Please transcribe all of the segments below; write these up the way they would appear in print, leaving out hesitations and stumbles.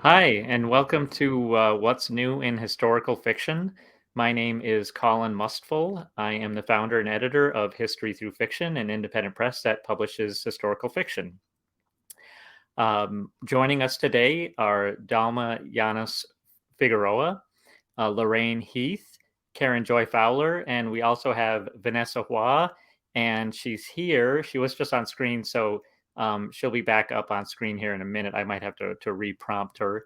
Hi, and welcome to What's New in Historical Fiction. My name is Colin Mustful. I am the founder and editor of History Through Fiction, an independent press that publishes historical fiction. Joining us today are Dahlma Llanos-Figueroa, Lorraine Heath, Karen Joy Fowler, and we also have Vanessa Hua, and she's here. She was just on screen, so she'll be back up on screen here in a minute. I might have to re-prompt her.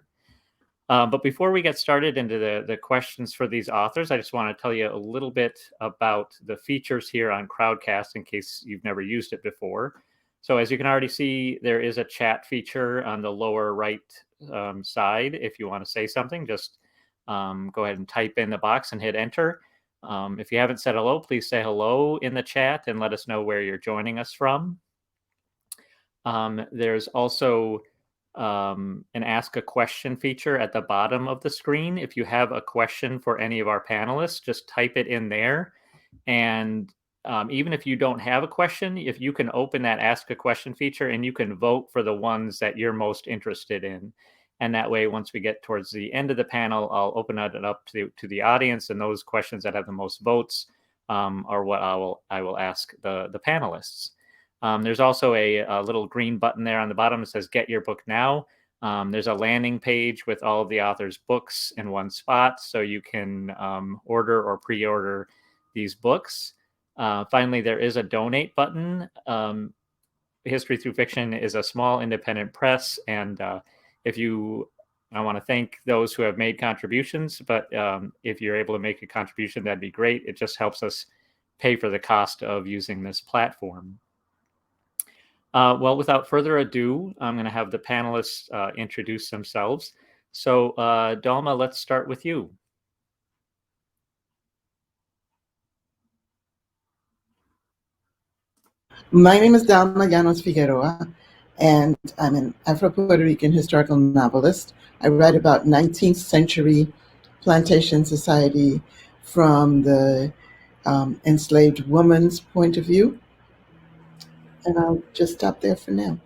But before we get started into the questions for these authors, I just want to tell you a little bit about the features here on Crowdcast in case you've never used it before. So as you can already see, there is a chat feature on the lower right side. If you want to say something, just go ahead and type in the box and hit enter. If you haven't said hello, please say hello in the chat and let us know where you're joining us from. There's also an ask a question feature at the bottom of the screen. If you have a question for any of our panelists, just type it in there. And even if you don't have a question, if you can open that ask a question feature and you can vote for the ones that you're most interested in. And that way, once we get towards the end of the panel, I'll open it up to the audience, and those questions that have the most votes are what I will ask the panelists. There's also a little green button there on the bottom that says Get Your Book Now. There's a landing page with all of the author's books in one spot, so you can order or pre-order these books. Finally, there is a donate button. History Through Fiction is a small independent press, and I want to thank those who have made contributions, but if you're able to make a contribution, that'd be great. It just helps us pay for the cost of using this platform. Well, without further ado, I'm going to have the panelists introduce themselves. So, Dahlma, let's start with you. My name is Dahlma Llanos-Figueroa, and I'm an Afro-Puerto Rican historical novelist. I write about 19th century plantation society from the enslaved woman's point of view. And I'll just stop there for now.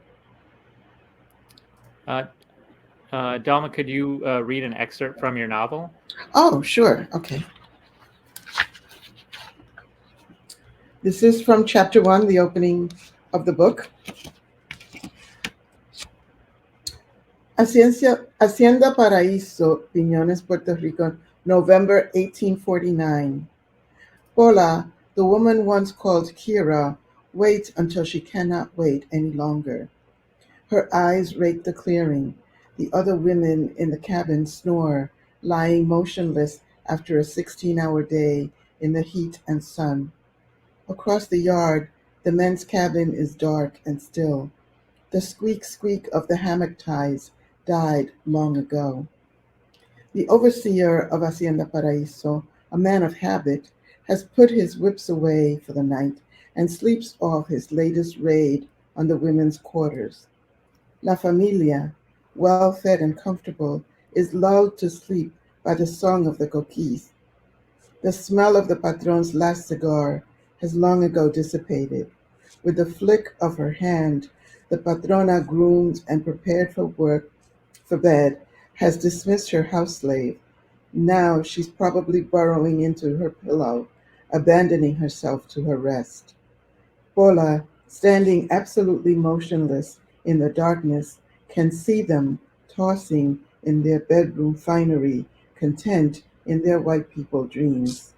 Dahlma, could you read an excerpt from your novel? Oh, sure. Okay. This is from chapter 1, the opening of the book. Hacienda Paraíso, Piñones, Puerto Rico, November 1849. Paula, the woman once called Kira, waits until she cannot wait any longer. Her eyes rake the clearing. The other women in the cabin snore, lying motionless after a 16-hour day in the heat and sun. Across the yard, the men's cabin is dark and still. The squeak of the hammock ties died long ago. The overseer of Hacienda Paraíso, a man of habit, has put his whips away for the night and sleeps off his latest raid on the women's quarters. La Familia, well-fed and comfortable, is lulled to sleep by the song of the coquis. The smell of the patron's last cigar has long ago dissipated. With the flick of her hand, the patrona groomed and prepared for bed, has dismissed her house slave. Now she's probably burrowing into her pillow, abandoning herself to her rest. Paula, standing absolutely motionless in the darkness, can see them tossing in their bedroom finery, content in their white people dreams.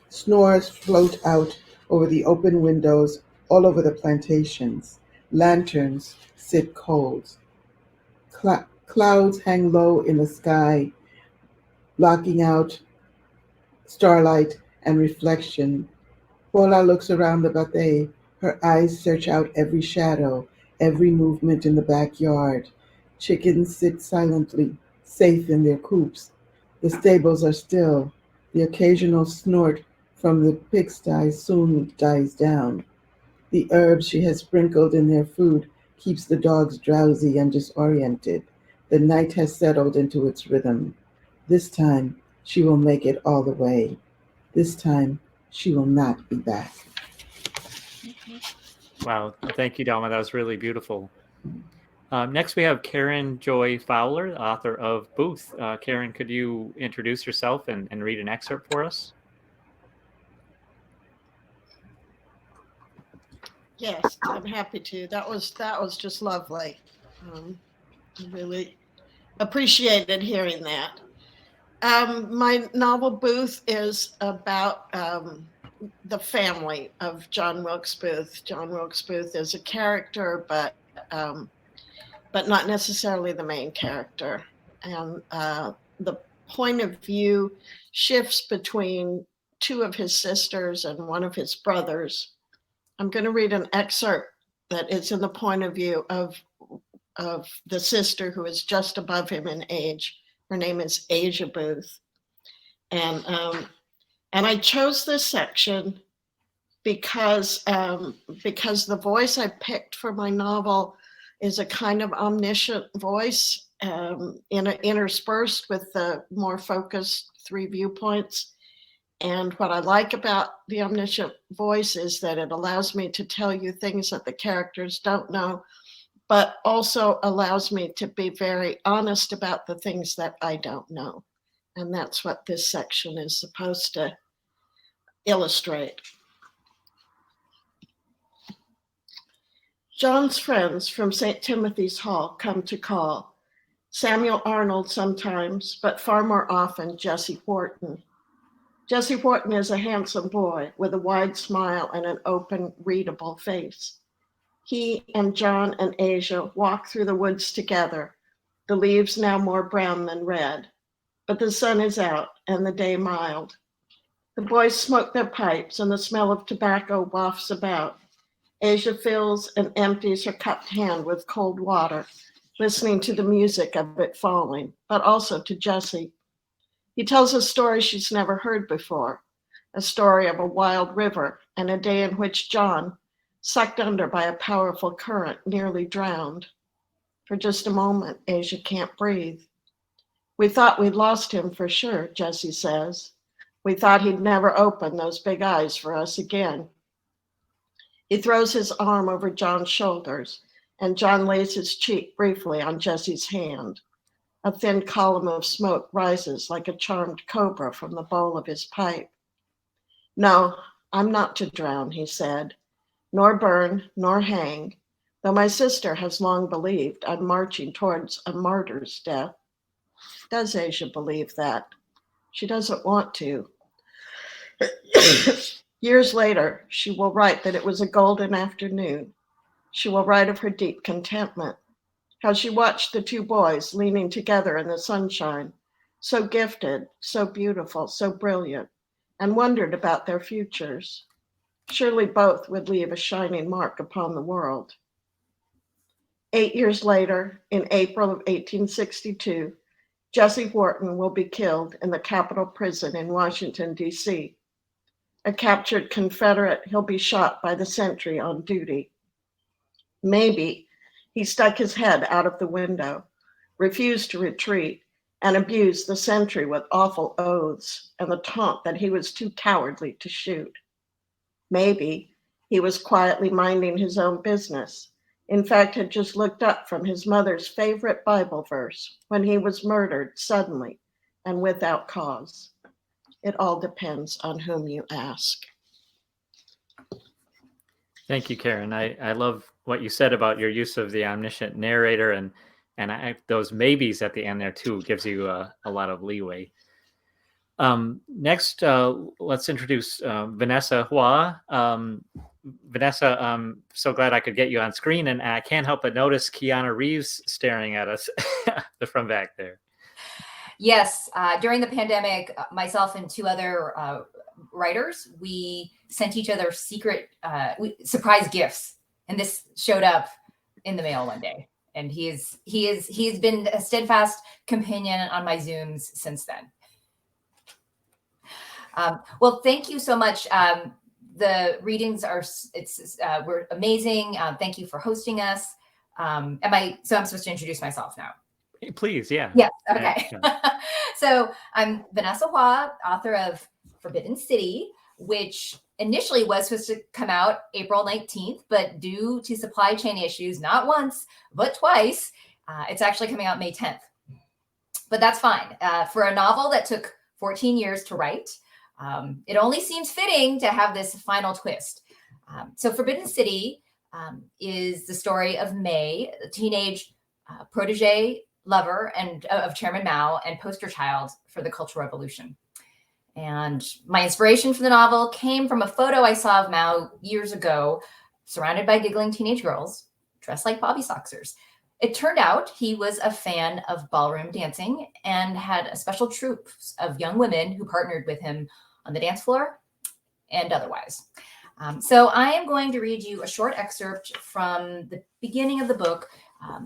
Snores float out over the open windows all over the plantations. Lanterns sit cold. Clouds hang low in the sky, blocking out starlight and reflection. Paula looks around the batey. Her eyes search out every shadow, every movement in the backyard. Chickens sit silently, safe in their coops. The stables are still. The occasional snort from the pigsty soon dies down. The herbs she has sprinkled in their food keeps the dogs drowsy and disoriented. The night has settled into its rhythm. This time, she will make it all the way. This time, she will not be back. Wow, thank you, Dahlma. That was really beautiful. Next, we have Karen Joy Fowler, author of Booth. Karen, could you introduce yourself and read an excerpt for us? Yes, I'm happy to. That was just lovely. I really appreciated hearing that. My novel Booth is about the family of John Wilkes Booth. John Wilkes Booth is a character, but not necessarily the main character. And the point of view shifts between two of his sisters and one of his brothers. I'm going to read an excerpt that is in the point of view of the sister who is just above him in age. Her name is Asia Booth. And I chose this section because the voice I picked for my novel is a kind of omniscient voice, interspersed with the more focused three viewpoints. And what I like about the omniscient voice is that it allows me to tell you things that the characters don't know, but also allows me to be very honest about the things that I don't know. And that's what this section is supposed to illustrate. John's friends from St. Timothy's Hall come to call. Samuel Arnold sometimes, but far more often Jesse Wharton. Jesse Wharton is a handsome boy with a wide smile and an open, readable face. He and John and Asia walk through the woods together, the leaves now more brown than red. But the sun is out and the day mild. The boys smoke their pipes and the smell of tobacco wafts about. Asia fills and empties her cupped hand with cold water, listening to the music of it falling, but also to Jesse. He tells a story she's never heard before, a story of a wild river and a day in which John, sucked under by a powerful current, nearly drowned. For just a moment, Asia can't breathe. We thought we'd lost him for sure, Jesse says. We thought he'd never open those big eyes for us again. He throws his arm over John's shoulders, and John lays his cheek briefly on Jesse's hand. A thin column of smoke rises like a charmed cobra from the bowl of his pipe. No, I'm not to drown, he said, nor burn, nor hang, though my sister has long believed I'm marching towards a martyr's death. Does Asia believe that? She doesn't want to. Years later, she will write that it was a golden afternoon. She will write of her deep contentment, how she watched the two boys leaning together in the sunshine, so gifted, so beautiful, so brilliant, and wondered about their futures. Surely both would leave a shining mark upon the world. 8 years later, in April of 1862, Jesse Wharton will be killed in the Capitol Prison in Washington, D.C. A captured Confederate, he'll be shot by the sentry on duty. Maybe he stuck his head out of the window, refused to retreat, and abused the sentry with awful oaths and the taunt that he was too cowardly to shoot. Maybe he was quietly minding his own business, in fact, had just looked up from his mother's favorite Bible verse when he was murdered suddenly and without cause. It all depends on whom you ask. Thank you, Karen. I love what you said about your use of the omniscient narrator, and those maybes at the end there too gives you a lot of leeway. Next, let's introduce Vanessa Hua. Vanessa, I'm so glad I could get you on screen, and I can't help but notice Keanu Reeves staring at us from back there. Yes, during the pandemic, myself and two other writers, we sent each other secret surprise gifts, and this showed up in the mail one day. And he's been a steadfast companion on my Zooms since then. Well, thank you so much. The readings were amazing. Thank you for hosting us. So I'm supposed to introduce myself now. Please, yeah. Yes, okay. So I'm Vanessa Hua, author of Forbidden City, which initially was supposed to come out April 19th, but due to supply chain issues, not once, but twice, it's actually coming out May 10th. But that's fine. For a novel that took 14 years to write, it only seems fitting to have this final twist. So Forbidden City is the story of May, a teenage protege lover and of Chairman Mao and poster child for the Cultural Revolution. And my inspiration for the novel came from a photo I saw of Mao years ago, surrounded by giggling teenage girls dressed like Bobby Soxers. It turned out he was a fan of ballroom dancing and had a special troupe of young women who partnered with him on the dance floor and otherwise. So I am going to read you a short excerpt from the beginning of the book.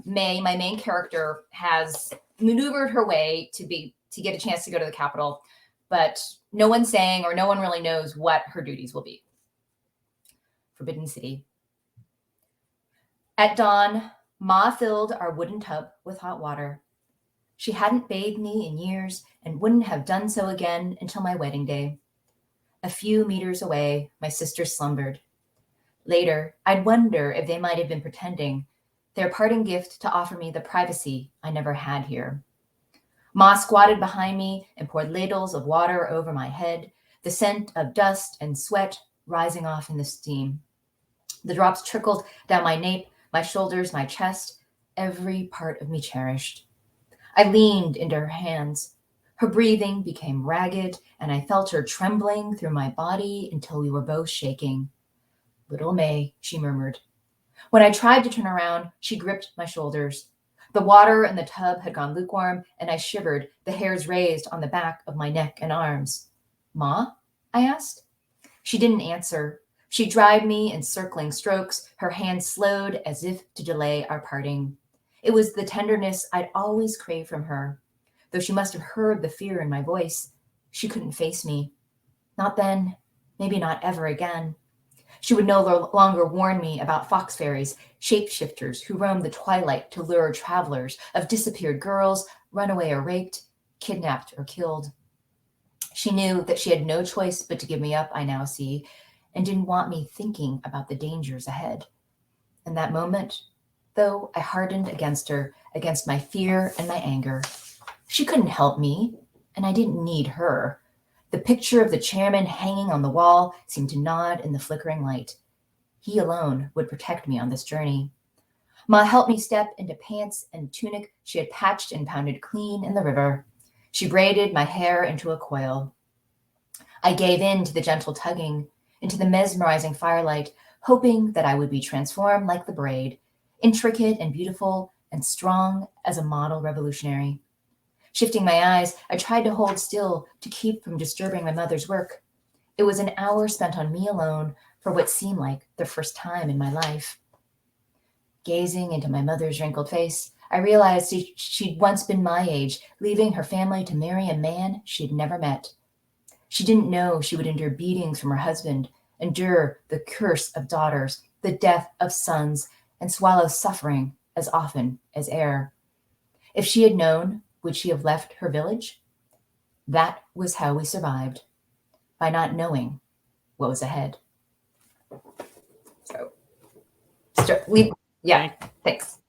May, my main character, has maneuvered her way to get a chance to go to the Capitol, but no one's saying, or no one really knows what her duties will be. Forbidden City. At dawn, Ma filled our wooden tub with hot water. She hadn't bathed me in years and wouldn't have done so again until my wedding day. A few meters away, my sisters slumbered. Later, I'd wonder if they might have been pretending, their parting gift to offer me the privacy I never had here. Ma squatted behind me and poured ladles of water over my head, the scent of dust and sweat rising off in the steam. The drops trickled down my nape, my shoulders, my chest, every part of me cherished. I leaned into her hands. Her breathing became ragged, and I felt her trembling through my body until we were both shaking. Little May, she murmured. When I tried to turn around, she gripped my shoulders. The water in the tub had gone lukewarm, and I shivered, the hairs raised on the back of my neck and arms. Ma? I asked. She didn't answer. She dried me in circling strokes, her hands slowed as if to delay our parting. It was the tenderness I'd always craved from her. Though she must have heard the fear in my voice, she couldn't face me. Not then, maybe not ever again. She would no longer warn me about fox fairies, shapeshifters who roam the twilight to lure travelers, of disappeared girls, runaway or raped, kidnapped or killed. She knew that she had no choice but to give me up, I now see, and didn't want me thinking about the dangers ahead. In that moment, though, I hardened against her, against my fear and my anger. She couldn't help me, and I didn't need her. The picture of the chairman hanging on the wall seemed to nod in the flickering light. He alone would protect me on this journey. Ma helped me step into pants and tunic she had patched and pounded clean in the river. She braided my hair into a coil. I gave in to the gentle tugging, into the mesmerizing firelight, hoping that I would be transformed like the braid, intricate and beautiful and strong as a model revolutionary. Shifting my eyes, I tried to hold still to keep from disturbing my mother's work. It was an hour spent on me alone for what seemed like the first time in my life. Gazing into my mother's wrinkled face, I realized she'd once been my age, leaving her family to marry a man she'd never met. She didn't know she would endure beatings from her husband, endure the curse of daughters, the death of sons, and swallow suffering as often as air. If she had known, would she have left her village? That was how we survived, by not knowing what was ahead. So, thanks.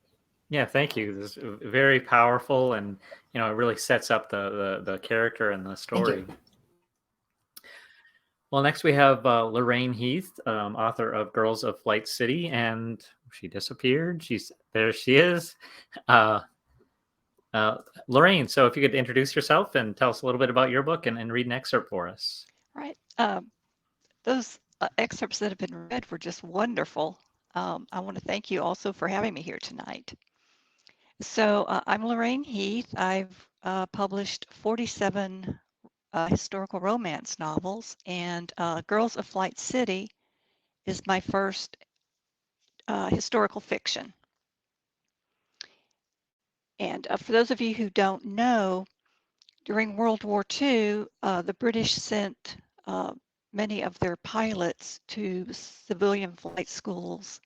Yeah, thank you. This is very powerful, and it really sets up the character and the story. Well, next we have Lorraine Heath, author of Girls of Flight City, and she disappeared. There she is. Lorraine, so if you could introduce yourself and tell us a little bit about your book and read an excerpt for us. Right. Those excerpts that have been read were just wonderful. I want to thank you also for having me here tonight. So I'm Lorraine Heath. I've published 47 historical romance novels, and Girls of Flight City is my first historical fiction. And for those of you who don't know, during World War II, the British sent many of their pilots to civilian flight schools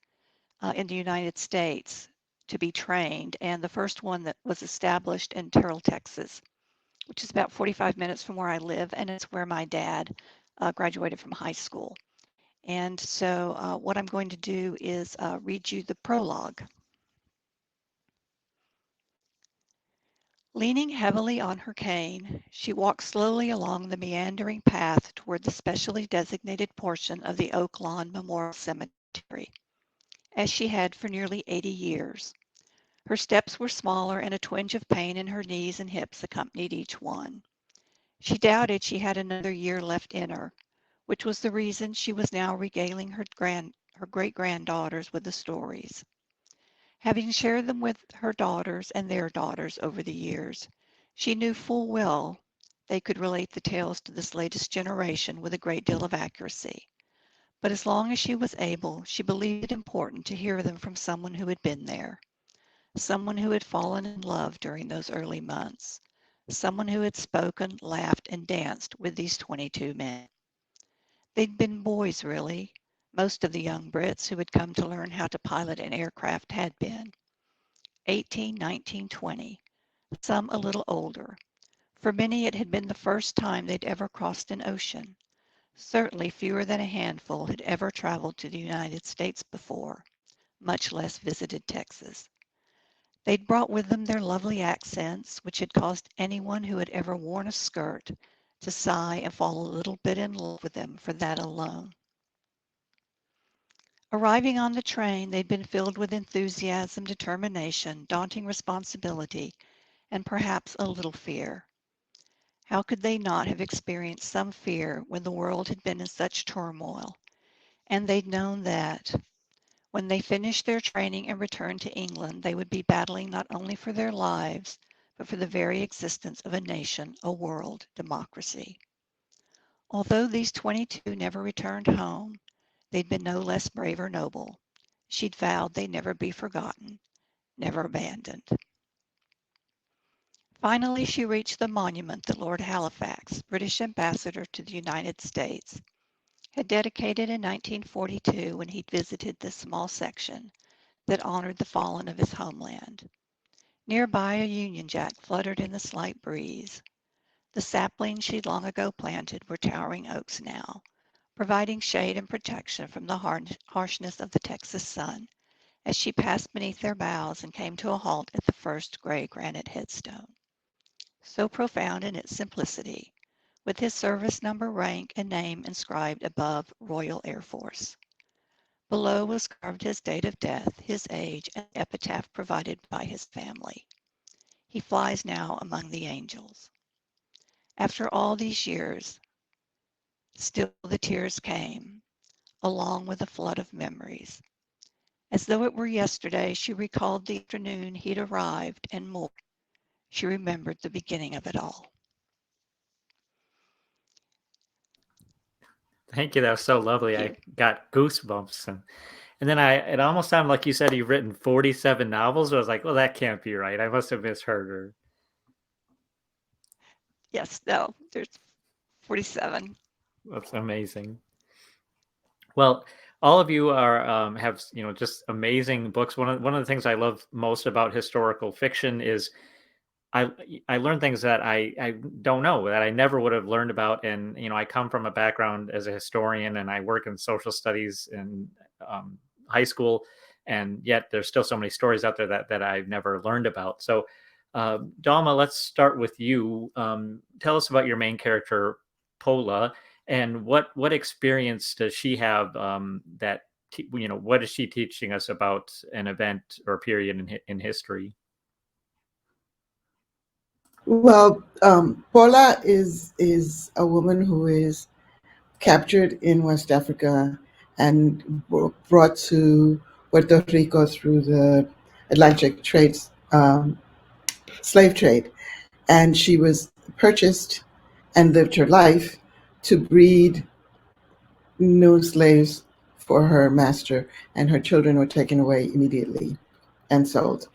in the United States to be trained. And the first one that was established in Terrell, Texas, which is about 45 minutes from where I live, and it's where my dad graduated from high school. And so what I'm going to do is read you the prologue. Leaning heavily on her cane, she walked slowly along the meandering path toward the specially designated portion of the Oak Lawn Memorial Cemetery, as she had for nearly 80 years. Her steps were smaller, and a twinge of pain in her knees and hips accompanied each one. She doubted she had another year left in her, which was the reason she was now regaling her great-granddaughters with the stories. Having shared them with her daughters and their daughters over the years, she knew full well they could relate the tales to this latest generation with a great deal of accuracy. But as long as she was able, she believed it important to hear them from someone who had been there, someone who had fallen in love during those early months, someone who had spoken, laughed, and danced with these 22 men. They'd been boys, really. Most of the young Brits who had come to learn how to pilot an aircraft had been. 18, 19, 20, some a little older. For many, it had been the first time they'd ever crossed an ocean. Certainly fewer than a handful had ever traveled to the United States before, much less visited Texas. They'd brought with them their lovely accents, which had caused anyone who had ever worn a skirt to sigh and fall a little bit in love with them for that alone. Arriving on the train, they'd been filled with enthusiasm, determination, daunting responsibility, and perhaps a little fear. How could they not have experienced some fear when the world had been in such turmoil, and they'd known that when they finished their training and returned to England, they would be battling not only for their lives, but for the very existence of a nation, a world, democracy. Although these 22 never returned home, they'd been no less brave or noble. She'd vowed they'd never be forgotten, never abandoned. Finally, she reached the monument that Lord Halifax, British ambassador to the United States, had dedicated in 1942 when he'd visited this small section that honored the fallen of his homeland. Nearby, a Union Jack fluttered in the slight breeze. The saplings she'd long ago planted were towering oaks now, providing shade and protection from the harshness of the Texas sun as she passed beneath their boughs and came to a halt at the first gray granite headstone. So profound in its simplicity, with his service number, rank, and name inscribed above Royal Air Force. Below was carved his date of death, his age, and the epitaph provided by his family. He flies now among the angels. After all these years, still the tears came, along with a flood of memories. As though it were yesterday, she recalled the afternoon he'd arrived and more. She remembered the beginning of it all. Thank you. That was so lovely. I got goosebumps. And then it almost sounded like you said you've written 47 novels. I was like, well, that can't be right. I must have misheard her. Yes, no, there's 47. That's amazing. Well, all of you are have just amazing books. One of the things I love most about historical fiction is I learn things that I don't know, that I never would have learned about. And I come from a background as a historian, and I work in social studies in high school, and yet there's still so many stories out there that I've never learned about. So, Dahlma, let's start with you. Tell us about your main character, Pola, and what experience does she have that what is she teaching us about an event or period in history? Well, Paula is a woman who is captured in West Africa and brought to Puerto Rico through the Atlantic trades, slave trade. And she was purchased and lived her life to breed new slaves for her master, and her children were taken away immediately and sold.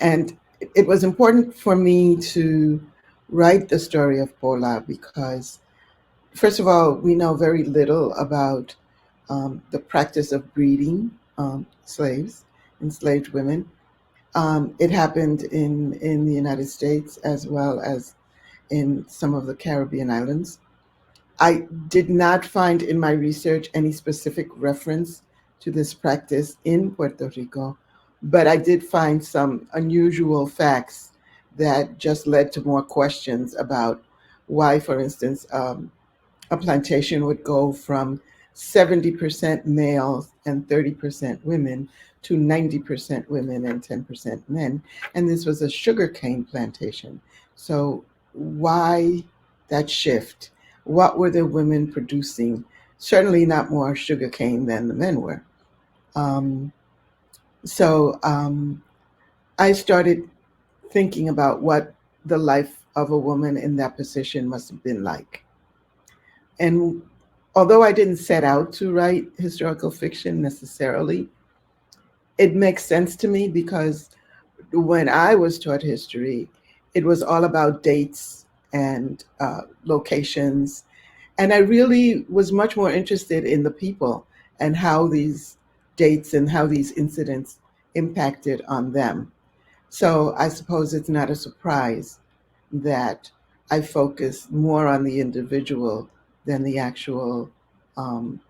And it was important for me to write the story of Paula because, first of all, we know very little about the practice of breeding slaves, enslaved women. It happened in the United States as well as in some of the Caribbean islands. I did not find in my research any specific reference to this practice in Puerto Rico, but I did find some unusual facts that just led to more questions about why, for instance, a plantation would go from 70% males and 30% women to 90% women and 10% men. And this was a sugarcane plantation. So why that shift? What were the women producing? Certainly not more sugarcane than the men were. Um, so I started thinking about what the life of a woman in that position must have been like. And although I didn't set out to write historical fiction necessarily, it makes sense to me because when I was taught history, it was all about dates and locations. And I really was much more interested in the people and how these dates and how these incidents impacted on them. So I suppose it's not a surprise that I focus more on the individual than the actual um,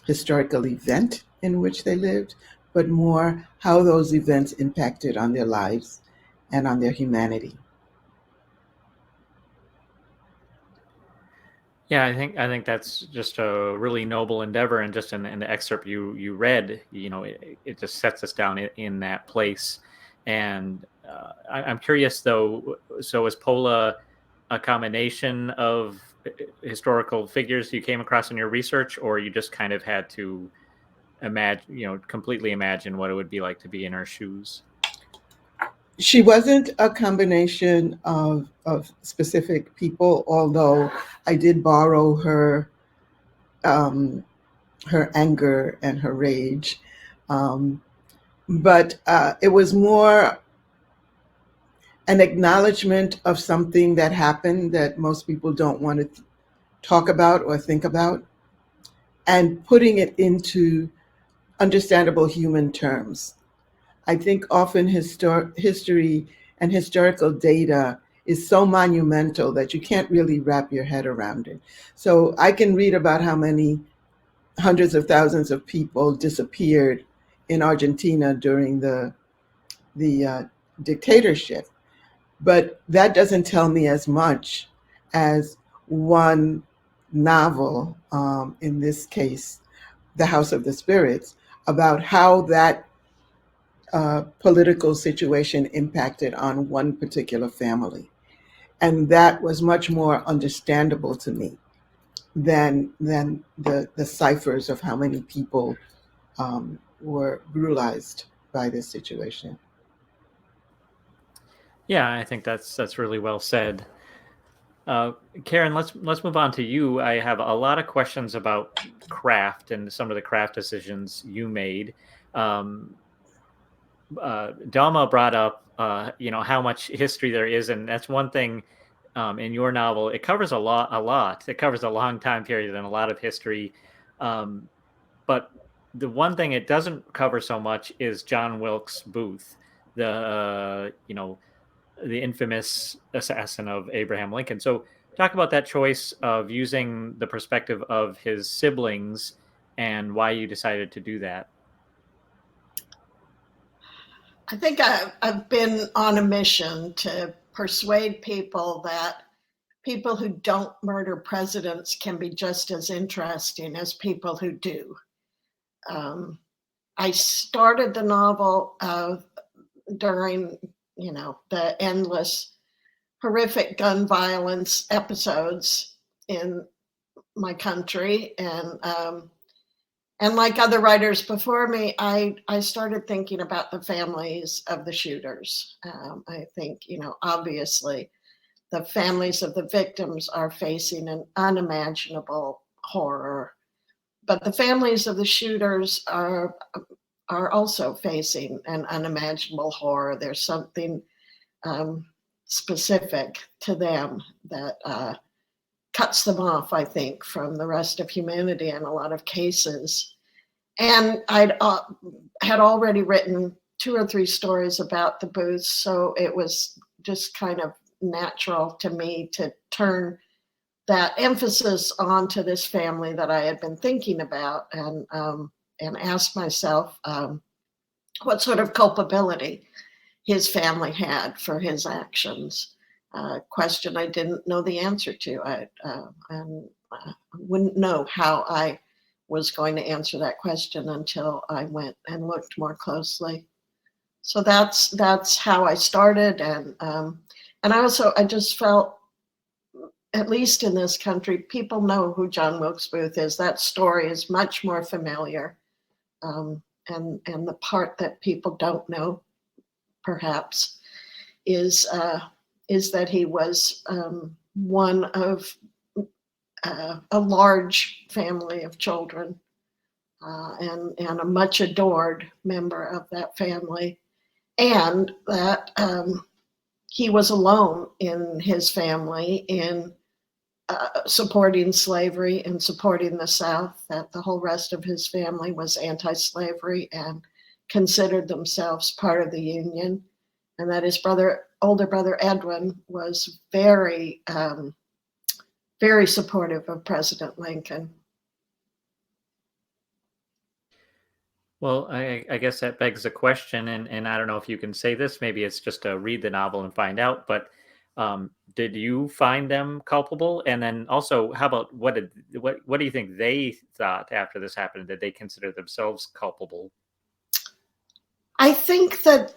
historical event in which they lived, but more how those events impacted on their lives and on their humanity. Yeah, I think that's just a really noble endeavor, and just in the excerpt you read, it just sets us down in that place. And I'm curious though. So is Pola a combination of historical figures you came across in your research, or you just kind of had to imagine, completely imagine what it would be like to be in her shoes? She wasn't a combination of specific people, although I did borrow um, her anger and her rage. Um, but it was more an acknowledgement of something that happened that most people don't want to talk about or think about, and putting it into understandable human terms. I think often history and historical data is so monumental that you can't really wrap your head around it. So I can read about how many hundreds of thousands of people disappeared in Argentina during the dictatorship, but that doesn't tell me as much as one novel, in this case, The House of the Spirits, about how that political situation impacted on one particular family. And that was much more understandable to me than the ciphers of how many people were brutalized by this situation. Yeah, I think that's really well said. Karen, let's move on to you. I have a lot of questions about craft and some of the craft decisions you made. Um, Dahlma brought up, how much history there is, and that's one thing in your novel. It covers a lot. It covers a long time period and a lot of history. Um, but the one thing it doesn't cover so much is John Wilkes Booth, the infamous assassin of Abraham Lincoln. So talk about that choice of using the perspective of his siblings and why you decided to do that. I think I've been on a mission to persuade people that people who don't murder presidents can be just as interesting as people who do. I started the novel during, the endless horrific gun violence episodes in my country, and like other writers before me, I started thinking about the families of the shooters. I think, obviously, the families of the victims are facing an unimaginable horror, but the families of the shooters are also facing an unimaginable horror. There's something specific to them that cuts them off, I think, from the rest of humanity in a lot of cases. And I had already written 2 or 3 stories about the Booths, so it was just kind of natural to me to turn that emphasis onto this family that I had been thinking about, and asked myself what sort of culpability his family had for his actions. Question I didn't know the answer to. I wouldn't know how I was going to answer that question until I went and looked more closely. So that's how I started, and I just felt, at least in this country, people know who John Wilkes Booth is. That story is much more familiar, and the part that people don't know, perhaps, is that he was one of a large family of children, and a much adored member of that family, and that he was alone in his family in supporting slavery and supporting the South, that the whole rest of his family was anti-slavery and considered themselves part of the Union, and that his older brother Edwin was very, very supportive of President Lincoln. Well, I guess that begs a question, and I don't know if you can say this. Maybe it's just to read the novel and find out. But did you find them culpable? And then also, how about what do you think they thought after this happened? Did they consider themselves culpable? I think that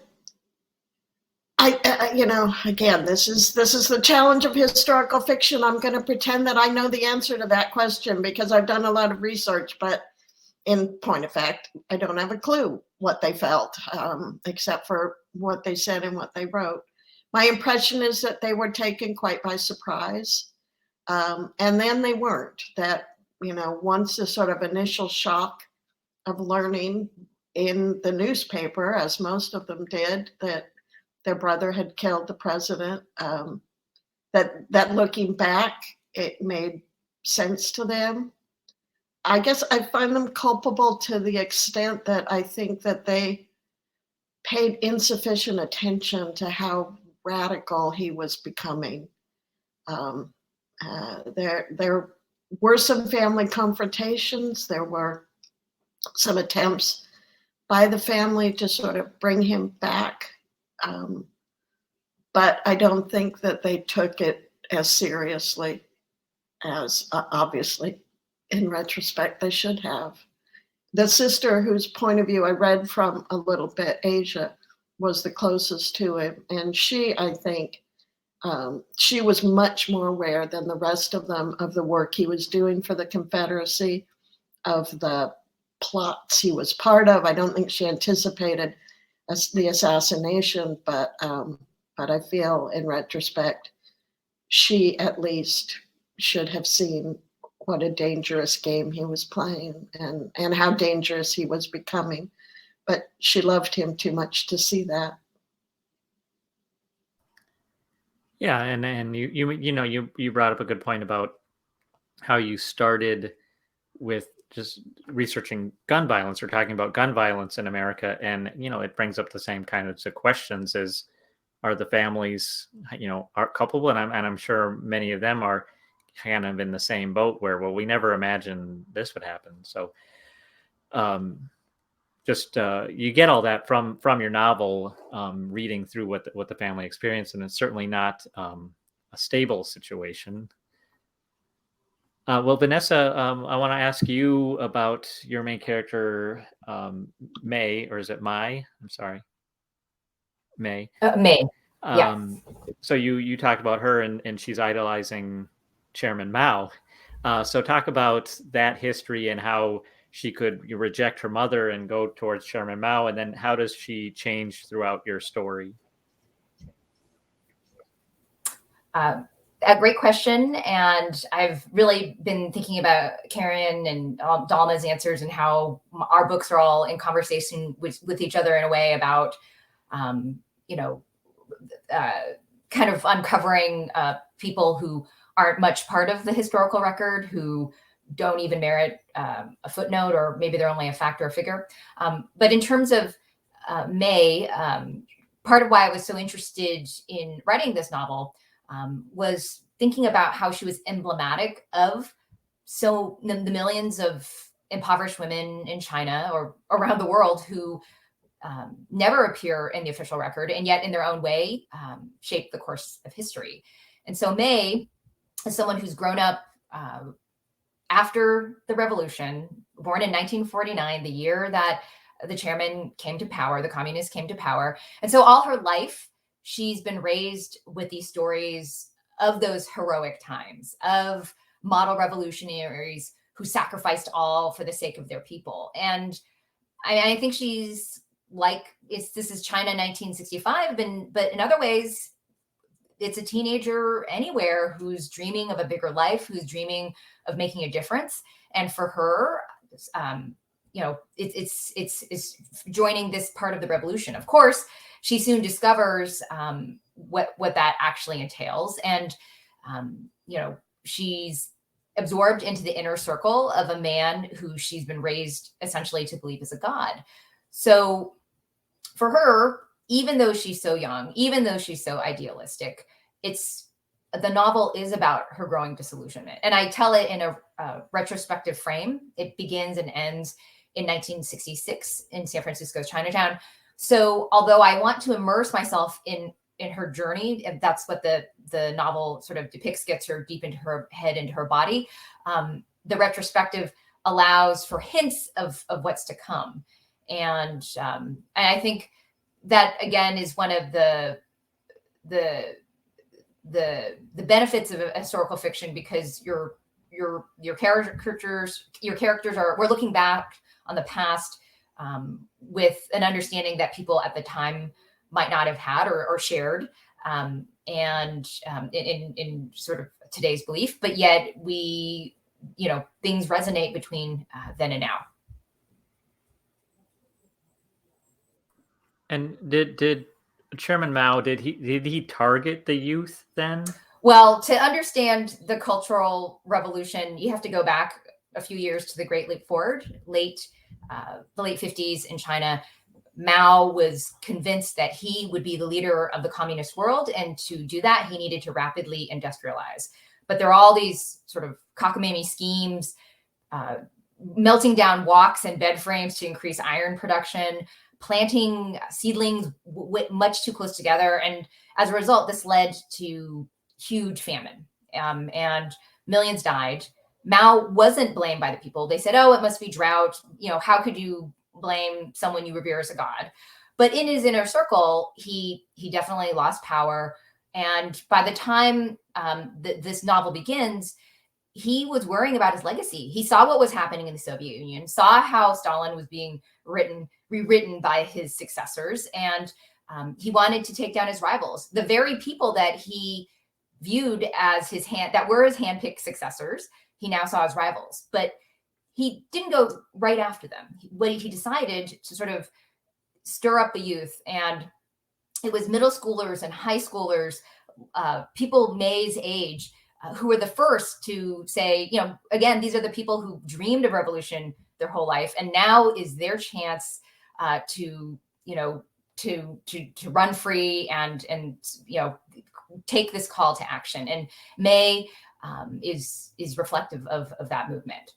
again, this is the challenge of historical fiction. I'm going to pretend that I know the answer to that question because I've done a lot of research, but in point of fact, I don't have a clue what they felt, except for what they said and what they wrote. My impression is that they were taken quite by surprise, and then they weren't. That, once the sort of initial shock of learning in the newspaper, as most of them did, that their brother had killed the president, that looking back, it made sense to them. I guess I find them culpable to the extent that I think that they paid insufficient attention to how radical he was becoming. There were some family confrontations. There were some attempts by the family to sort of bring him back. But I don't think that they took it as seriously as, obviously, in retrospect, they should have. The sister whose point of view I read from a little bit, Asia, was the closest to him. And she, I think, she was much more aware than the rest of them of the work he was doing for the Confederacy, of the plots he was part of. I don't think she anticipated the assassination, but I feel in retrospect, she at least should have seen what a dangerous game he was playing and how dangerous he was becoming. But she loved him too much to see that. Yeah, and you brought up a good point about how you started with just researching gun violence or talking about gun violence in America, and it brings up the same kind of questions as, are the families are culpable? And I'm sure many of them are kind of in the same boat where, well, we never imagined this would happen. So you get all that from your novel, reading through what the family experienced, and it's certainly not a stable situation. Well, Vanessa, I want to ask you about your main character, May, or is it Mai? I'm sorry, May. May. Yeah. So you talked about her, and she's idolizing Chairman Mao. So talk about that history and how she could reject her mother and go towards Chairman Mao, and then how does she change throughout your story? A great question, and I've really been thinking about Karen and Dahlma's answers and how our books are all in conversation with each other in a way about, kind of uncovering people who aren't much part of the historical record, who don't even merit a footnote, or maybe they're only a fact or a figure. But in terms of May, part of why I was so interested in writing this novel was thinking about how she was emblematic of the millions of impoverished women in China or around the world who never appear in the official record, and yet in their own way shape the course of history. And so May, as someone who's grown up after the revolution, born in 1949, the year that the chairman came to power, the communists came to power. And so all her life, she's been raised with these stories of those heroic times, of model revolutionaries who sacrificed all for the sake of their people. And I think she's like, this is China 1965, but in other ways, it's a teenager anywhere who's dreaming of a bigger life, who's dreaming of making a difference. And for her, it's joining this part of the revolution. Of course, she soon discovers what that actually entails, and she's absorbed into the inner circle of a man who she's been raised essentially to believe is a god. So for her, even though she's so young, even though she's so idealistic, the novel is about her growing disillusionment. And I tell it in a retrospective frame. It begins and ends in 1966 in San Francisco's Chinatown. So although I want to immerse myself in her journey, and that's what the novel sort of depicts, gets her deep into her head, into her body, the retrospective allows for hints of what's to come. And I think that, again, is one of the benefits of historical fiction, because your characters are, we're looking back on the past with an understanding that people at the time might not have had or shared, and in sort of today's belief, but yet things resonate between then and now. And did Chairman Mao, did he target the youth then? Well, to understand the Cultural Revolution, you have to go back a few years to the Great Leap Forward, the late 50s in China. Mao was convinced that he would be the leader of the communist world, and to do that, he needed to rapidly industrialize. But there are all these sort of cockamamie schemes, melting down walks and bed frames to increase iron production, planting seedlings much too close together. And as a result, this led to huge famine, and millions died. Mao wasn't blamed by the people. They said, oh, it must be drought. How could you blame someone you revere as a god? But in his inner circle, he definitely lost power. And by the time this novel begins, he was worrying about his legacy. He saw what was happening in the Soviet Union, saw how Stalin was being rewritten by his successors, and he wanted to take down his rivals. The very people that he viewed as that were his handpicked successors, he now saw as rivals. But he didn't go right after them. He decided to sort of stir up the youth, and it was middle schoolers and high schoolers, people May's age, who were the first to say, again, these are the people who dreamed of revolution their whole life, and now is their chance to run free and take this call to action. And May is reflective of that movement,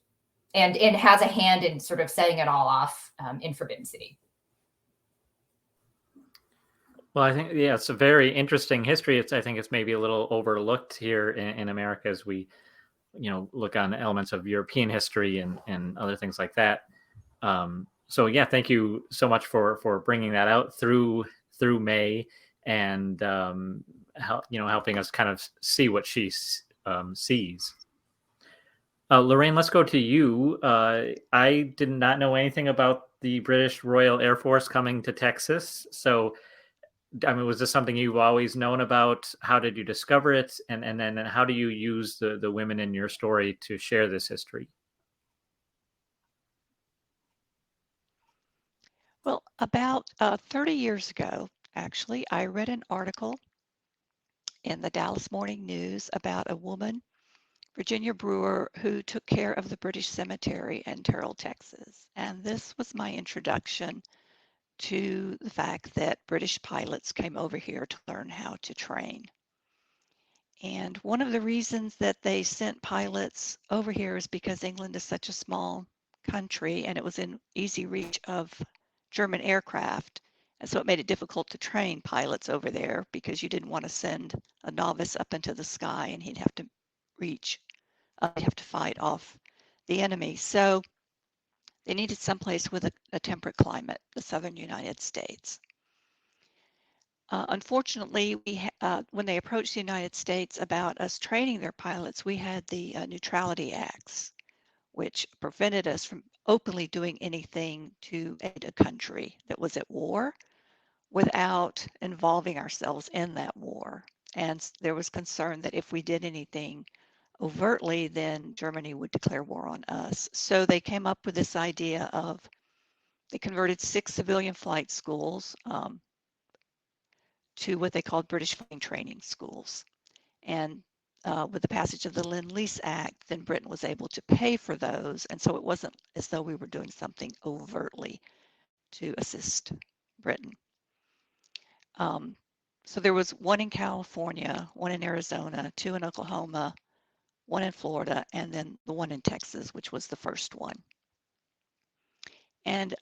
and has a hand in sort of setting it all off in Forbidden City. Well, I think, it's a very interesting history. I think it's maybe a little overlooked here in America as we, look on elements of European history and other things like that. So yeah, thank you so much for bringing that out through May, and helping us kind of see what she sees. Lorraine, let's go to you. I did not know anything about the British Royal Air Force coming to Texas. So, was this something you've always known about? How did you discover it? And then how do you use the women in your story to share this history? Well, about 30 years ago, actually, I read an article in the Dallas Morning News about a woman, Virginia Brewer, who took care of the British Cemetery in Terrell, Texas. And this was my introduction to the fact that British pilots came over here to learn how to train. And one of the reasons that they sent pilots over here is because England is such a small country and it was in easy reach of German aircraft. And so it made it difficult to train pilots over there because you didn't want to send a novice up into the sky and he'd have to fight off the enemy. So they needed someplace with a temperate climate, the southern United States. Unfortunately, when they approached the United States about us training their pilots, we had the Neutrality Acts, which prevented us from openly doing anything to aid a country that was at war without involving ourselves in that war. And there was concern that if we did anything overtly, then Germany would declare war on us. So they came up with this idea of, they converted 6 civilian flight schools to what they called British flying training schools. And with the passage of the Lend-Lease Act, then Britain was able to pay for those. And so it wasn't as though we were doing something overtly to assist Britain. So there was one in California, one in Arizona, 2 in Oklahoma, 1 in Florida, and then the one in Texas, which was the first one. And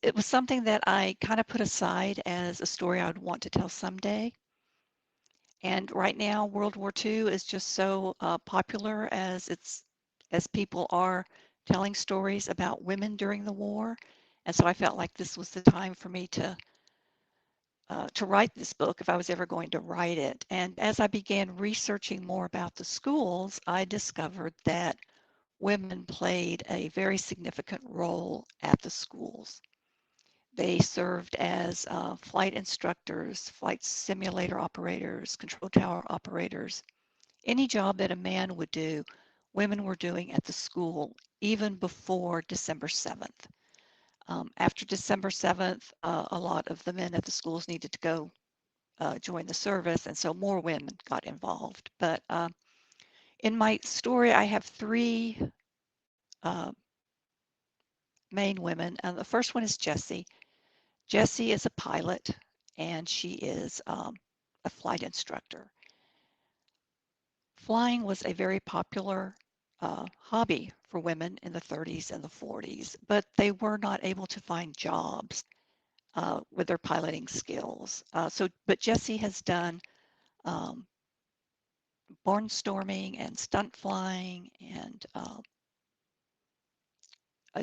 it was something that I kind of put aside as a story I would want to tell someday. And right now, World War II is just so popular as people are telling stories about women during the war. And so I felt like this was the time for me to write this book if I was ever going to write it. And as I began researching more about the schools, I discovered that women played a very significant role at the schools. They served as flight instructors, flight simulator operators, control tower operators. Any job that a man would do, women were doing at the school even before December 7th. After December 7th, a lot of the men at the schools needed to go join the service, and so more women got involved. But in my story, I have 3 main women. And the first one is Jessie. Jessie is a pilot, and she is a flight instructor. Flying was a very popular hobby for women in the 30s and the 40s, but they were not able to find jobs with their piloting skills. But Jessie has done barnstorming and stunt flying and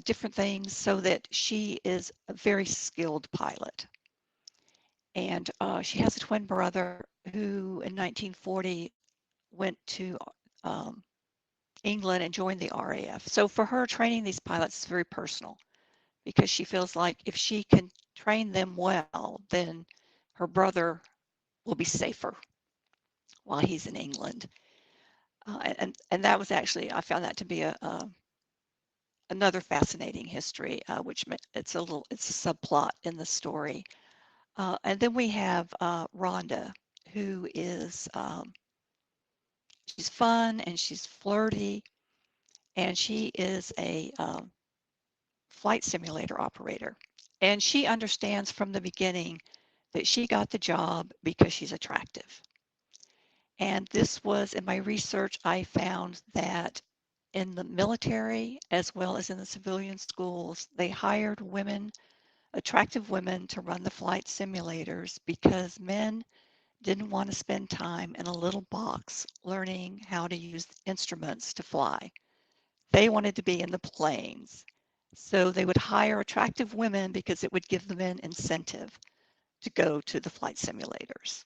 different things, so that she is a very skilled pilot. And she has a twin brother who in 1940 went to England and joined the RAF. So for her, training these pilots is very personal, because she feels like if she can train them well, then her brother will be safer while he's in England. And that was actually, I found that to be another fascinating history, which it's a subplot in the story. And then we have Rhonda, who is, she's fun and she's flirty, and she is a flight simulator operator. And she understands from the beginning that she got the job because she's attractive. And this was, in my research, I found that in the military, as well as in the civilian schools, they hired women, attractive women, to run the flight simulators because men didn't want to spend time in a little box learning how to use instruments to fly. They wanted to be in the planes. So they would hire attractive women because it would give the men incentive to go to the flight simulators.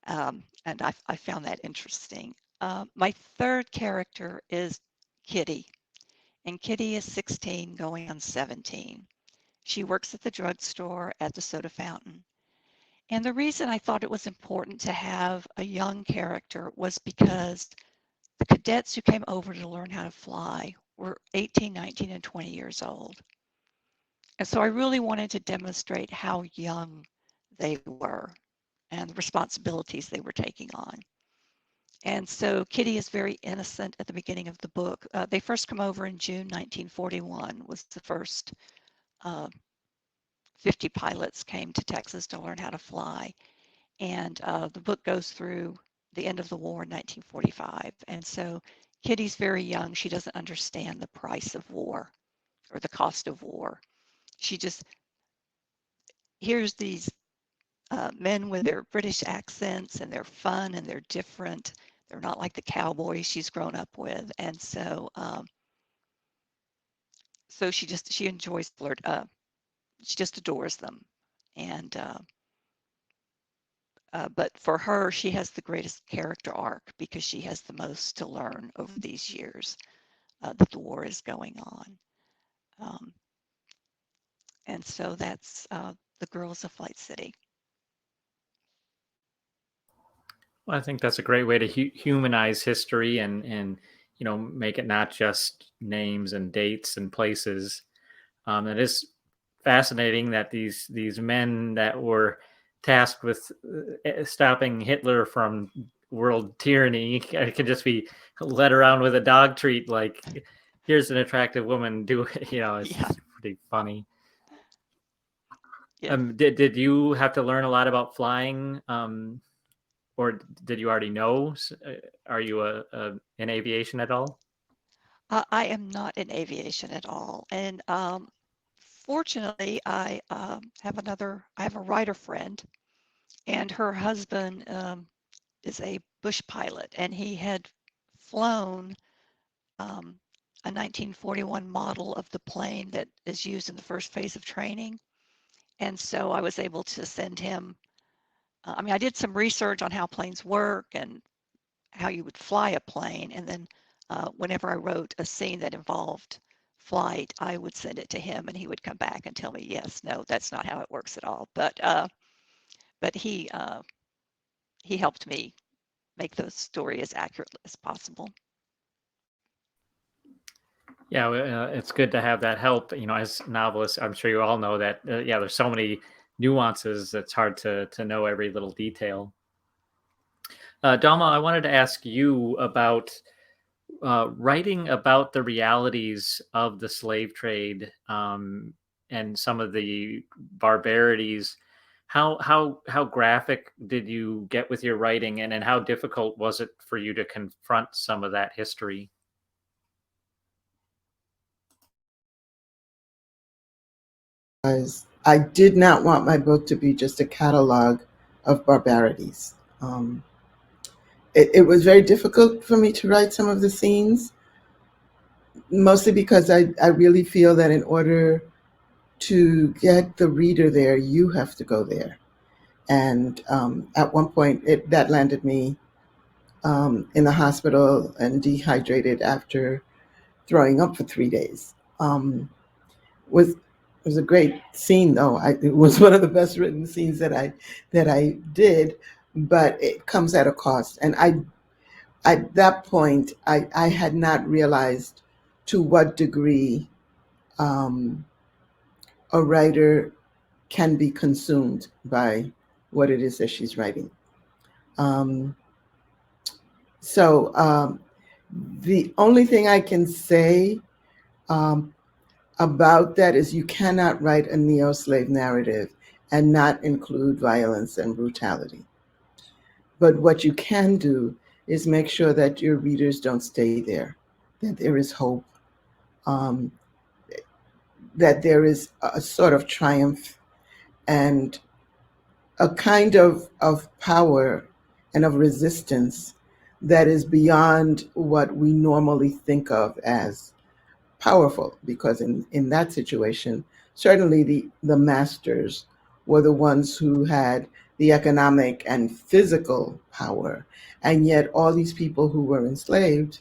And I found that interesting. My third character is Kitty, and Kitty is 16 going on 17. She works at the drugstore at the soda fountain. And the reason I thought it was important to have a young character was because the cadets who came over to learn how to fly were 18, 19, and 20 years old. And so I really wanted to demonstrate how young they were and the responsibilities they were taking on. And so Kitty is very innocent at the beginning of the book. They first come over in June 1941, was the first 50 pilots came to Texas to learn how to fly. And the book goes through the end of the war in 1945. And so Kitty's very young. She doesn't understand the price of war or the cost of war. She just hears these men with their British accents, and they're fun and they're different. They're not like the cowboys she's grown up with. And so so she enjoys she just adores them. And but for her, she has the greatest character arc because she has the most to learn over these years that the war is going on. And so that's The Girls of Flight City. Well, I think that's a great way to humanize history and make it not just names and dates and places. It is fascinating that these men that were tasked with stopping Hitler from world tyranny could just be led around with a dog treat, like, here's an attractive woman, do it. It's pretty funny. Yeah. Did you have to learn a lot about flying, or did you already know? Are you in aviation at all? I am not in aviation at all, and fortunately, I have a writer friend, and her husband is a bush pilot, and he had flown a 1941 model of the plane that is used in the first phase of training. And so I was able to send him, I did some research on how planes work and how you would fly a plane. And then whenever I wrote a scene that involved flight, I would send it to him and he would come back and tell me, yes, no, that's not how it works at all. But he helped me make the story as accurate as possible. Yeah, it's good to have that help. As novelists, I'm sure you all know that. There's so many nuances. It's hard to know every little detail. Dahlma, I wanted to ask you about writing about the realities of the slave trade and some of the barbarities. How graphic did you get with your writing, and how difficult was it for you to confront some of that history? I did not want my book to be just a catalog of barbarities. It was very difficult for me to write some of the scenes, mostly because I really feel that in order to get the reader there, you have to go there. And at one point, that landed me in the hospital and dehydrated after throwing up for 3 days. It was a great scene, though. It was one of the best written scenes that I did, but it comes at a cost. And at that point, I had not realized to what degree a writer can be consumed by what it is that she's writing. So the only thing I can say about that is you cannot write a neo-slave narrative and not include violence and brutality. But what you can do is make sure that your readers don't stay there, that there is hope, that there is a sort of triumph and a kind of power and of resistance that is beyond what we normally think of as powerful, because in that situation, certainly the masters were the ones who had the economic and physical power, and yet all these people who were enslaved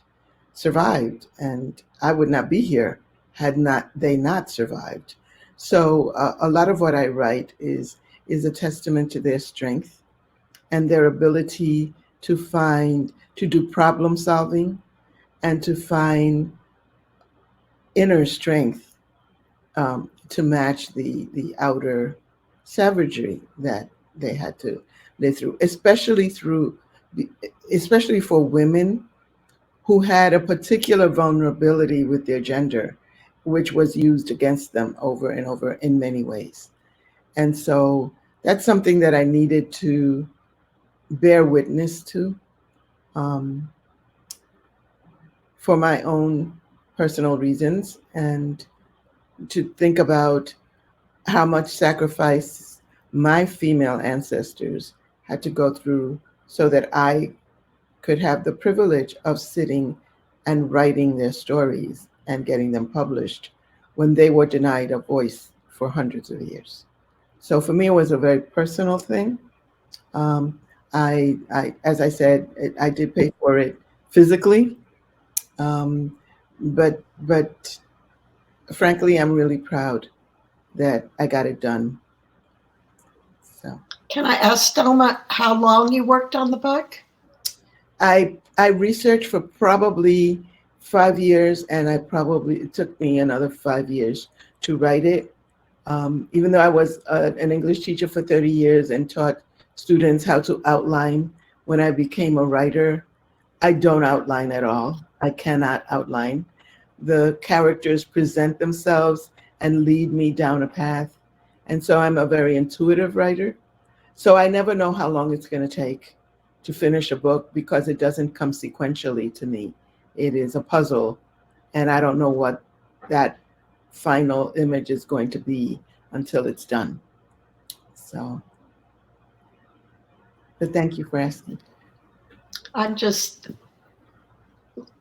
survived, and I would not be here had they not survived. So a lot of what I write is a testament to their strength and their ability to do problem solving and to find inner strength to match the outer savagery that they had to live through, especially for women who had a particular vulnerability with their gender, which was used against them over and over in many ways. And so that's something that I needed to bear witness to um, for my own personal reasons, and to think about how much sacrifice my female ancestors had to go through so that I could have the privilege of sitting and writing their stories and getting them published when they were denied a voice for hundreds of years. So for me, it was a very personal thing. Um, as I said, I did pay for it physically, but frankly, I'm really proud that I got it done. So Can I ask Dahlma how long you worked on the book? I researched for probably 5 years, and it took me another 5 years to write it. Even though I was an English teacher for 30 years and taught students how to outline, when I became a writer, I don't outline at all. I cannot outline. The characters present themselves and lead me down a path. And so I'm a very intuitive writer. So I never know how long it's going to take to finish a book because it doesn't come sequentially to me. It is a puzzle, and I don't know what that final image is going to be until it's done. So, but thank you for asking. I'm just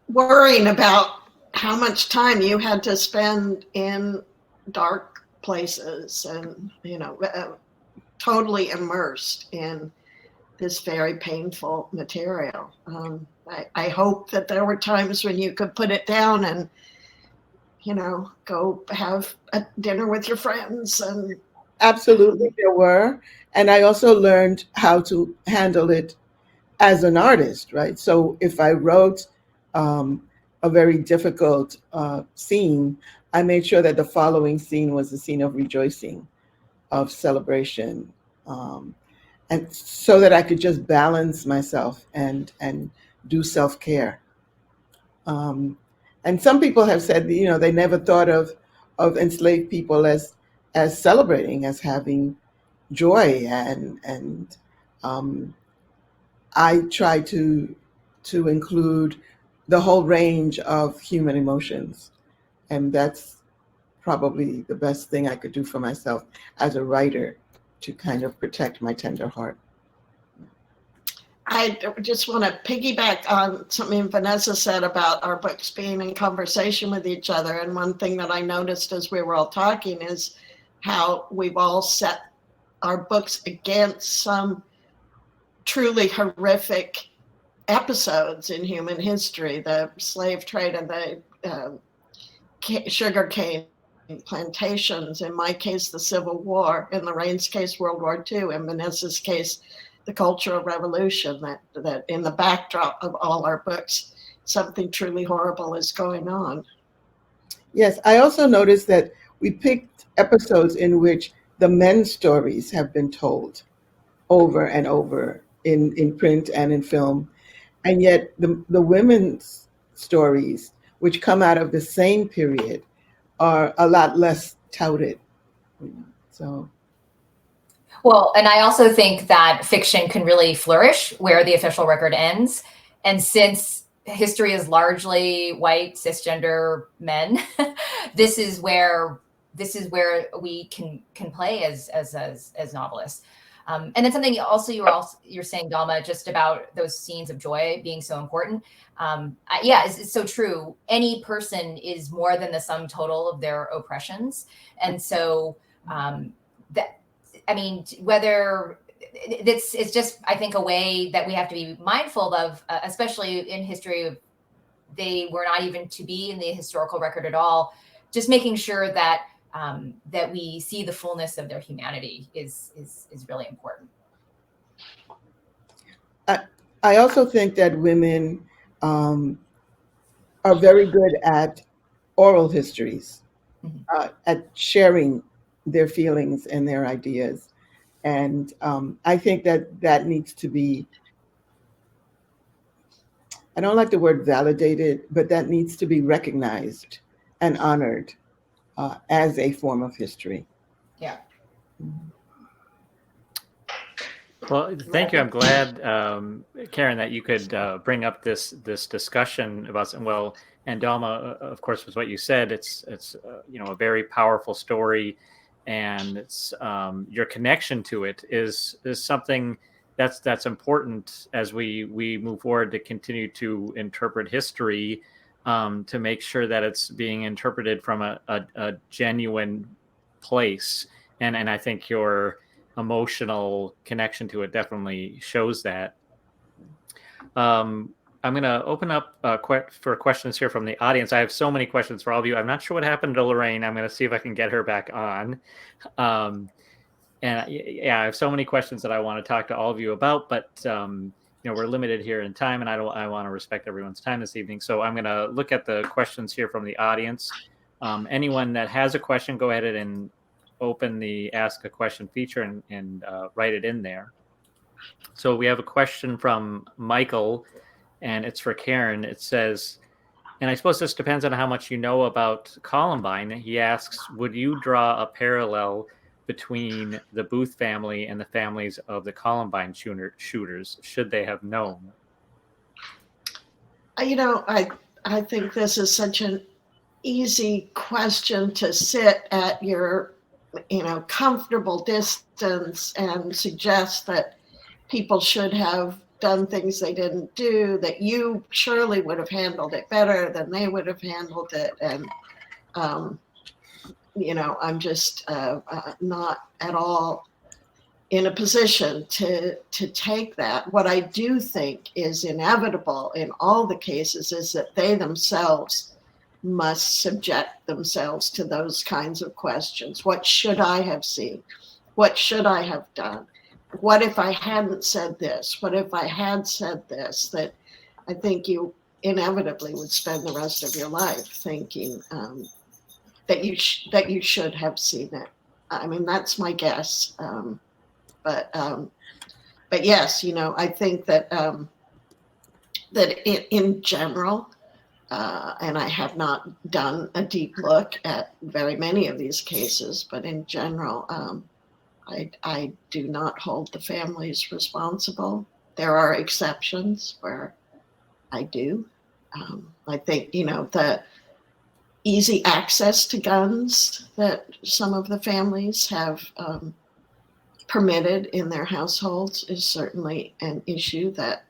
worrying about how much time you had to spend in dark places and, totally immersed in this very painful material. I hope that there were times when you could put it down and, go have a dinner with your friends. And Absolutely, there were. And I also learned how to handle it as an artist, right? So if I wrote a very difficult scene, I made sure that the following scene was a scene of rejoicing, of celebration, and so that I could just balance myself and do self-care. And some people have said, they never thought of enslaved people as celebrating, as having joy, and I try to include the whole range of human emotions, and that's probably the best thing I could do for myself as a writer, to kind of protect my tender heart. I just want to piggyback on something Vanessa said about our books being in conversation with each other. And one thing that I noticed as we were all talking is how we've all set our books against some truly horrific episodes in human history, the slave trade and the sugar cane plantations, in my case, the Civil War, in Lorraine's case, World War II, in Vanessa's case, the Cultural Revolution, that in the backdrop of all our books, something truly horrible is going on. Yes, I also noticed that we picked episodes in which the men's stories have been told over and over in print and in film. And yet the women's stories, which come out of the same period, are a lot less touted. So, Well, and I also think that fiction can really flourish where the official record ends. And since history is largely white cisgender men, this is where we can play as novelists. And then something also you're saying, Dahlma, just about those scenes of joy being so important. Yeah, it's so true. Any person is more than the sum total of their oppressions, and so whether it's just, I think, a way that we have to be mindful of, especially in history. They were not even to be in the historical record at all. Just making sure that that we see the fullness of their humanity is really important. I also think that women are very good at oral histories, at sharing their feelings and their ideas. And I think that needs to be, I don't like the word validated, but that needs to be recognized and honored as a form of history. Yeah. Well, thank you. I'm glad, Karen, that you could bring up this discussion about, well, and Dahlma, of course, was what you said. It's a very powerful story, and it's your connection to it is something that's important as we move forward to continue to interpret history, to make sure that it's being interpreted from a genuine place, and I think your emotional connection to it definitely shows that. I'm going to open up for questions here from the audience. I have so many questions for all of you. I'm not sure what happened to Lorraine. I'm going to see if I can get her back on. And yeah, I have so many questions that I want to talk to all of you about, but we're limited here in time, and I want to respect everyone's time this evening. So I'm going to look at the questions here from the audience. Anyone that has a question, go ahead and open the Ask a Question feature and write it in there. So we have a question from Michael, and it's for Karen. It says, and I suppose this depends on how much you know about Columbine. He asks, would you draw a parallel between the Booth family and the families of the Columbine shooters, should they have known? I think this is such an easy question to sit at your comfortable distance and suggest that people should have done things they didn't do, that you surely would have handled it better than they would have handled it. And, I'm just not at all in a position to take that. What I do think is inevitable in all the cases is that they themselves must subject themselves to those kinds of questions. What should I have seen? What should I have done? What if I hadn't said this? What if I had said this? That I think you inevitably would spend the rest of your life thinking that you should have seen it. I mean, that's my guess. But yes, I think that that in general, and I have not done a deep look at very many of these cases, but in general, I do not hold the families responsible. There are exceptions where I do. I think, the easy access to guns that some of the families have permitted in their households is certainly an issue that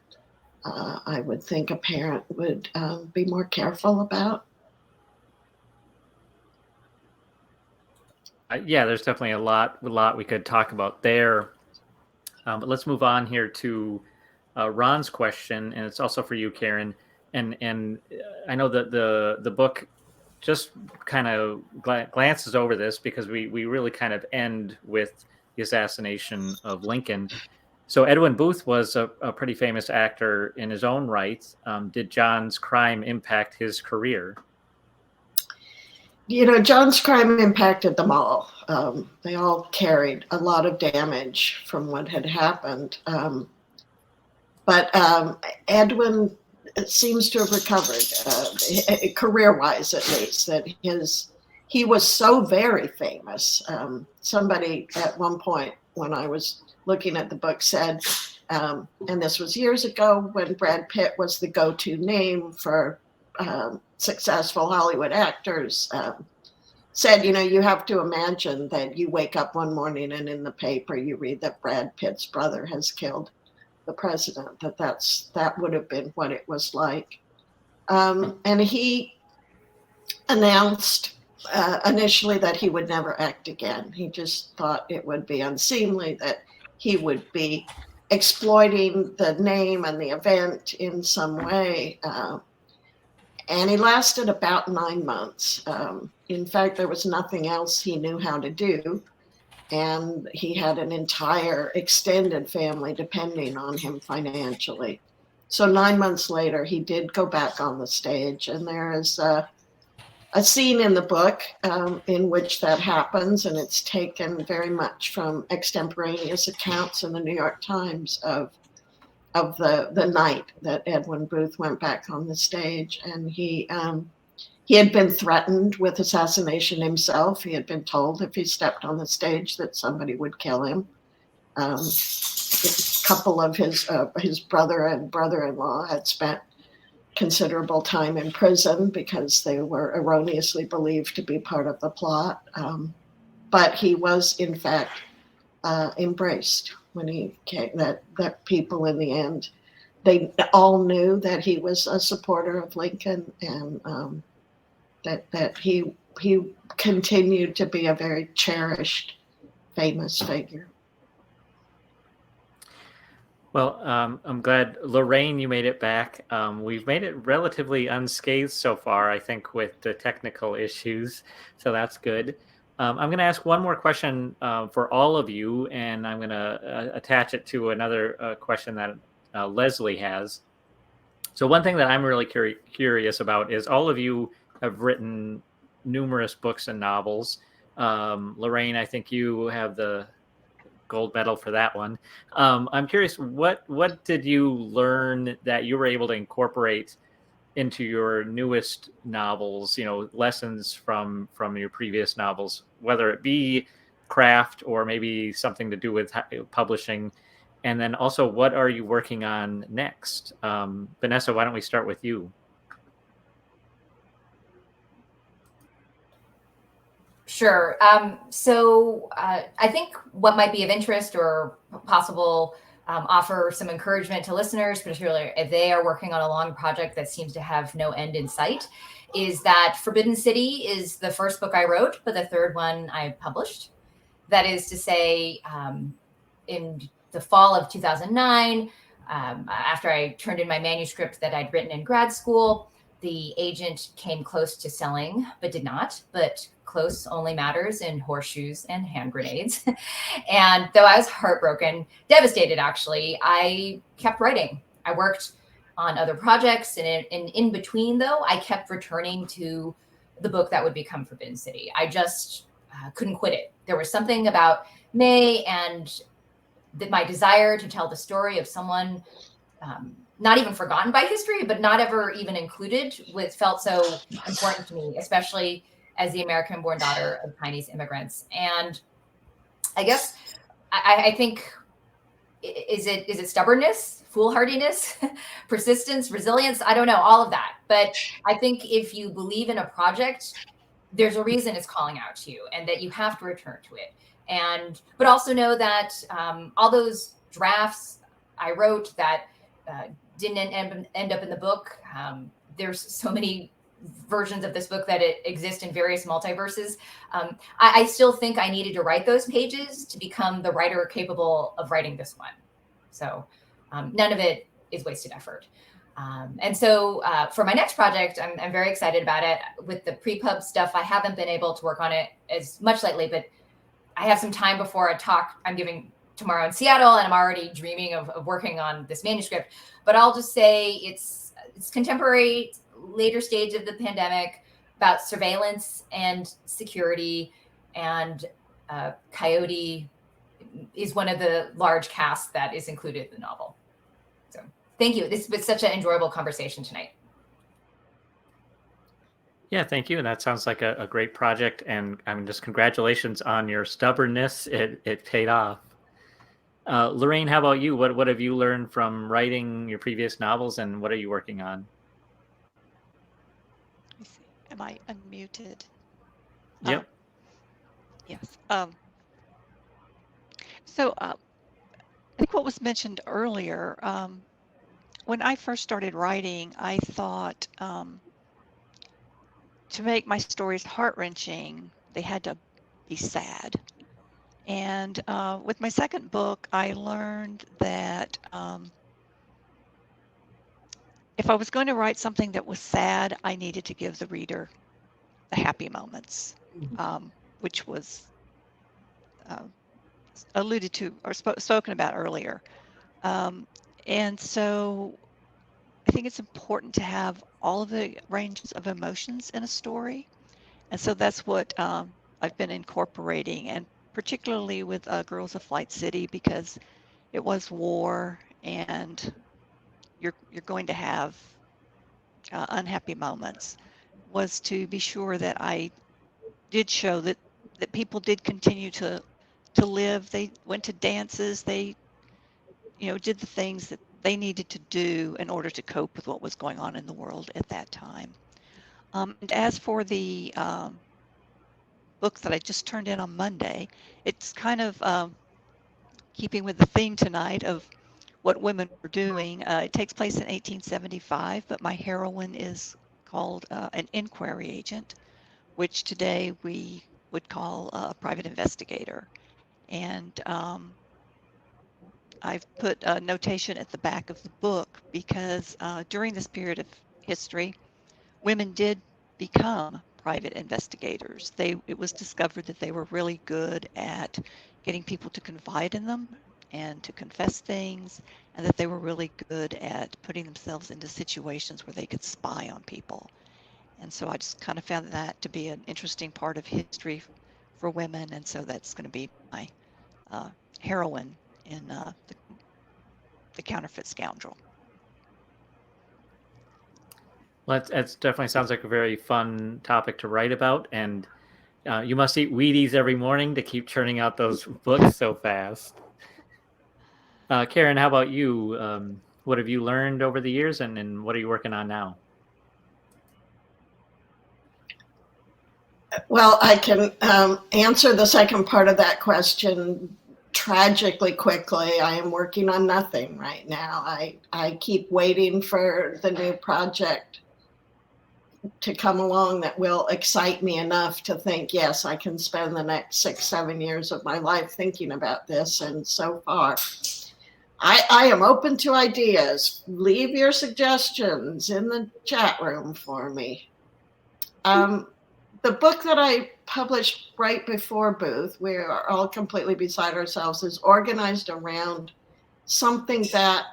I would think a parent would be more careful about. Yeah, there's definitely a lot we could talk about there. But let's move on here to Ron's question, and it's also for you, Karen. And I know that the book just kind of glances over this because we really kind of end with the assassination of Lincoln. So Edwin Booth was a pretty famous actor in his own right. Did John's crime impact his career? John's crime impacted them all. They all carried a lot of damage from what had happened. But Edwin seems to have recovered, career-wise at least, that he was so very famous. Somebody at one point when I was looking at the book said, and this was years ago when Brad Pitt was the go-to name for successful Hollywood actors, said, you have to imagine that you wake up one morning and in the paper you read that Brad Pitt's brother has killed the president, that would have been what it was like. And he announced initially that he would never act again. He just thought it would be unseemly, that he would be exploiting the name and the event in some way. And he lasted about 9 months. In fact, there was nothing else he knew how to do. And he had an entire extended family depending on him financially. So 9 months later, he did go back on the stage. And there is a scene in the book in which that happens. And it's taken very much from extemporaneous accounts in the New York Times of the night that Edwin Booth went back on the stage. And he had been threatened with assassination himself. He had been told if he stepped on the stage that somebody would kill him. a couple of his brother and brother-in-law had spent considerable time in prison because they were erroneously believed to be part of the plot. But he was, in fact, embraced when he came, that people in the end, they all knew that he was a supporter of Lincoln, and that he continued to be a very cherished, famous figure. Well, I'm glad, Lorraine, you made it back. We've made it relatively unscathed so far, I think, with the technical issues, so that's good. I'm going to ask one more question for all of you, and I'm going to attach it to another question that Leslie has. So one thing that I'm really curious about is all of you have written numerous books and novels. Lorraine, I think you have the gold medal for that one. I'm curious, what did you learn that you were able to incorporate into your newest novels? You know, lessons from your previous novels, whether it be craft or maybe something to do with publishing. And then also, what are you working on next? Vanessa, why don't we start with you? Sure. So I think what might be of interest or possible offer some encouragement to listeners, particularly if they are working on a long project that seems to have no end in sight, is that Forbidden City is the first book I wrote, but the third one I published. That is to say, in the fall of 2009, after I turned in my manuscript that I'd written in grad school, the agent came close to selling, but did not. But close only matters in horseshoes and hand grenades. And though I was heartbroken, devastated actually, I kept writing. I worked on other projects, and in between, though, I kept returning to the book that would become Forbidden City. I just couldn't quit it. There was something about May and my desire to tell the story of someone not even forgotten by history, but not ever even included, felt so important to me, especially as the American-born daughter of Chinese immigrants. And I guess I think, is it stubbornness, foolhardiness, persistence, resilience? I don't know, all of that. But I think if you believe in a project, there's a reason it's calling out to you, and that you have to return to it. But also know that all those drafts I wrote that didn't end up in the book. There's so many versions of this book that it exists in various multiverses. I still think I needed to write those pages to become the writer capable of writing this one. So none of it is wasted effort. And so for my next project, I'm very excited about it. With the pre-pub stuff, I haven't been able to work on it as much lately, but I have some time before a talk I'm giving tomorrow in Seattle, and I'm already dreaming of working on this manuscript. But I'll just say it's contemporary, later stage of the pandemic, about surveillance and security, and Coyote is one of the large casts that is included in the novel. So thank you. This was such an enjoyable conversation tonight. Yeah, thank you. And that sounds like a great project. And I mean, just congratulations on your stubbornness. It paid off. Lorraine, how about you? What have you learned from writing your previous novels, and what are you working on? Let me see. Am I unmuted? Yep. Yes. So I think what was mentioned earlier, when I first started writing, I thought to make my stories heart-wrenching, they had to be sad. And with my second book, I learned that if I was going to write something that was sad, I needed to give the reader the happy moments, which was alluded to or spoken about earlier. And so I think it's important to have all of the ranges of emotions in a story. And so that's what I've been incorporating, and particularly with Girls of Flight City, because it was war, and you're going to have unhappy moments, was to be sure that I did show that people did continue to live. They went to dances, they did the things that they needed to do in order to cope with what was going on in the world at that time. And as for the book that I just turned in on Monday, it's kind of keeping with the theme tonight of what women were doing. It takes place in 1875, but my heroine is called an inquiry agent, which today we would call a private investigator. And I've put a notation at the back of the book because during this period of history, women did become private investigators. It was discovered that they were really good at getting people to confide in them and to confess things, and that they were really good at putting themselves into situations where they could spy on people. And so I just kind of found that to be an interesting part of history for women, and so that's going to be my heroine in the Counterfeit Scoundrel. Well, that's definitely sounds like a very fun topic to write about, and you must eat Wheaties every morning to keep churning out those books so fast. Karen, how about you? What have you learned over the years, and what are you working on now? Well, I can answer the second part of that question tragically quickly. I am working on nothing right now. I keep waiting for the new project to come along that will excite me enough to think, yes, I can spend the next 6-7 years of my life thinking about this. And so far, I am open to ideas. Leave your suggestions in the chat room for me. The book that I published right before Booth, we are all completely beside ourselves, is organized around something that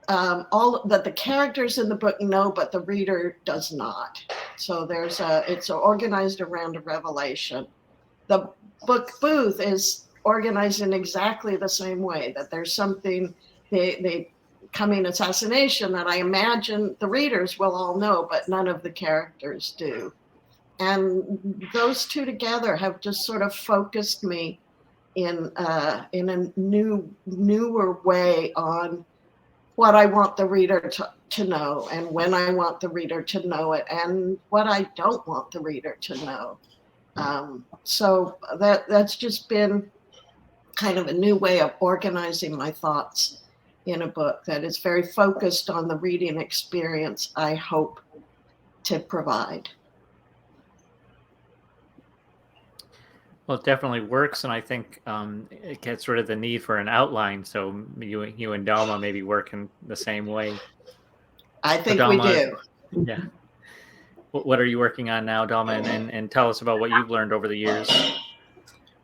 that the characters in the book know, but the reader does not. So it's organized around a revelation. The book Booth is organized in exactly the same way, that there's something, the coming assassination that I imagine the readers will all know, but none of the characters do. And those two together have just sort of focused me in a newer way on what I want the reader to know, and when I want the reader to know it, and what I don't want the reader to know. So that's just been kind of a new way of organizing my thoughts in a book that is very focused on the reading experience I hope to provide. Well, it definitely works, and I think it gets rid of the need for an outline. So you and Dahlma maybe work in the same way. I think we do. Yeah. What are you working on now, Dahlma, and tell us about what you've learned over the years?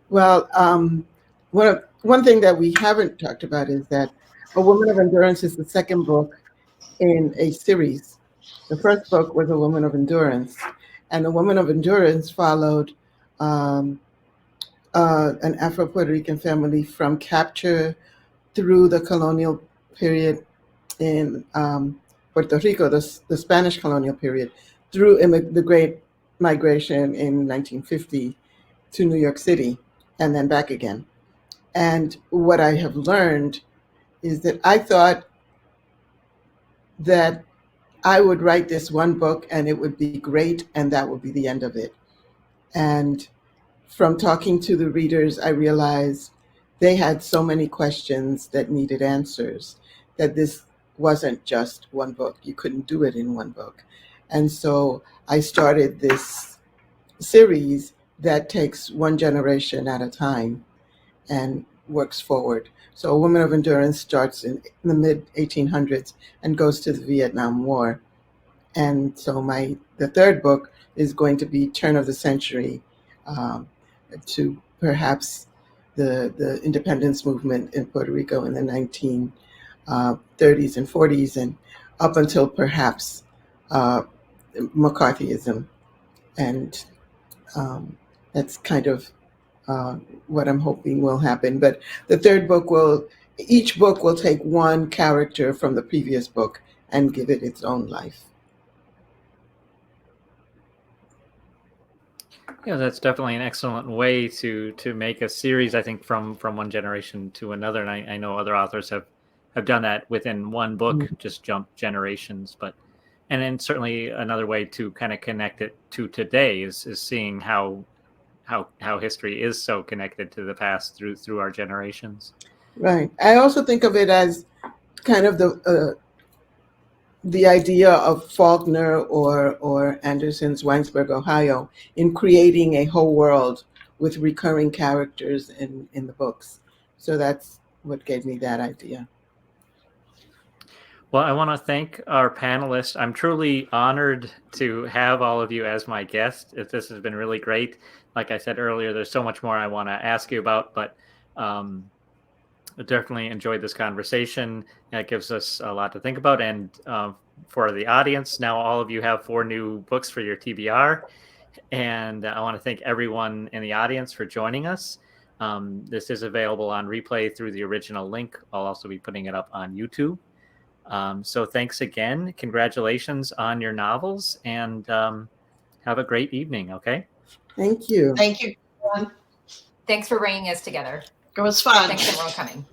Well, one thing that we haven't talked about is that A Woman of Endurance is the second book in a series. The first book was A Woman of Endurance, and A Woman of Endurance followed an Afro-Puerto Rican family from capture through the colonial period in Puerto Rico, the Spanish colonial period, through the Great Migration in 1950 to New York City, and then back again. And what I have learned is that I thought that I would write this one book and it would be great, and that would be the end of it. And from talking to the readers, I realized they had so many questions that needed answers, that this wasn't just one book. You couldn't do it in one book. And so I started this series that takes one generation at a time and works forward. So A Woman of Endurance starts in the mid-1800s and goes to the Vietnam War. And so the third book is going to be turn of the century, to perhaps the independence movement in Puerto Rico in the 1930s and 40s, and up until perhaps McCarthyism. And that's kind of what I'm hoping will happen. But the third book each book will take one character from the previous book and give it its own life. Yeah, that's definitely an excellent way to make a series, I think, from one generation to another. And I know other authors have have done that within one book, just jump generations. But and then certainly another way to kind of connect it to today is seeing how history is so connected to the past through our generations. Right. I also think of it as kind of the idea of Faulkner or Anderson's Winesburg, Ohio, in creating a whole world with recurring characters in the books. So that's what gave me that idea. Well, I want to thank our panelists. I'm truly honored to have all of you as my guests. This has been really great. Like I said earlier, there's so much more I want to ask you about, but I definitely enjoyed this conversation. It gives us a lot to think about. And for the audience, now all of you have 4 new books for your TBR. And I want to thank everyone in the audience for joining us. This is available on replay through the original link. I'll also be putting it up on YouTube. So thanks again. Congratulations on your novels, and have a great evening, okay? Thank you. Thank you, everyone. Thanks for bringing us together. It was fun. Thanks everyone for coming.